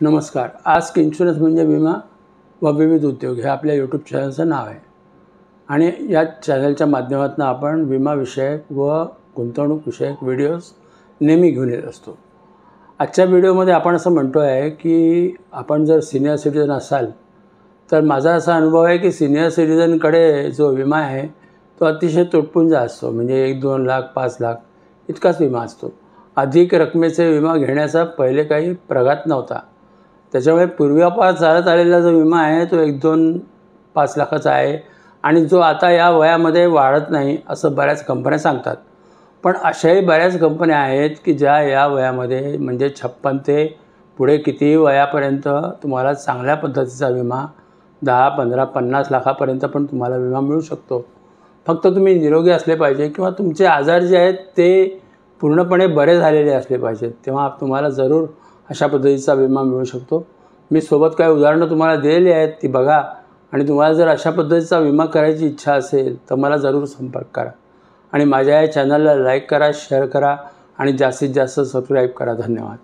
नमस्कार. Ask insurance म्हणजे विमा व विविध उद्योग हे आपल्या यूट्यूब चॅनलचं नाव आहे आणि या चॅनलच्या माध्यमातून आपण विमाविषयक व गुंतवणूकविषयक व्हिडिओज नेहमी घेऊन येत असतो. आजच्या व्हिडिओमध्ये आपण असं म्हणतो आहे की आपण जर सिनियर सिटिझन असाल तर माझा असा अनुभव आहे की सिनियर सिटिझनकडे जो विमा आहे तो अतिशय तुटपुंजा असतो. म्हणजे 1-2 लाख 5 लाख इतकाच विमा असतो. अधिक रकमेचे विमा घेण्याचा पहिले काही प्रघात नव्हता. त्याच्यामुळे पूर्वापार चालत आलेला जो विमा आहे तो 1-2-5 लाखाचा आहे आणि जो आता या वयामध्ये वाढत नाही असं बऱ्याच कंपन्या सांगतात. पण अशाही बऱ्याच कंपन्या आहेत की ज्या या वयामध्ये म्हणजे 56 ते पुढे कितीही वयापर्यंत तुम्हाला चांगल्या पद्धतीचा विमा 10, 15, 50 लाखापर्यंत पण तुम्हाला विमा मिळू शकतो. फक्त तुम्ही निरोगी असले पाहिजे किंवा तुमचे आजार जे आहेत ते पूर्णपणे बरे झालेले असले पाहिजेत, तेव्हा तुम्हाला जरूर अशा पद्धतीचा विमा मिळू शकतो. मी सोबत काही उदाहरणं तुम्हाला दिलेली आहेत, ती बघा आणि तुम्हाला जर अशा पद्धतीचा विमा करायची इच्छा असेल तर मला जरूर संपर्क करा आणि माझ्या या चॅनलला लाईक करा, शेअर करा आणि जास्तीत जास्त सबस्क्राईब करा. धन्यवाद.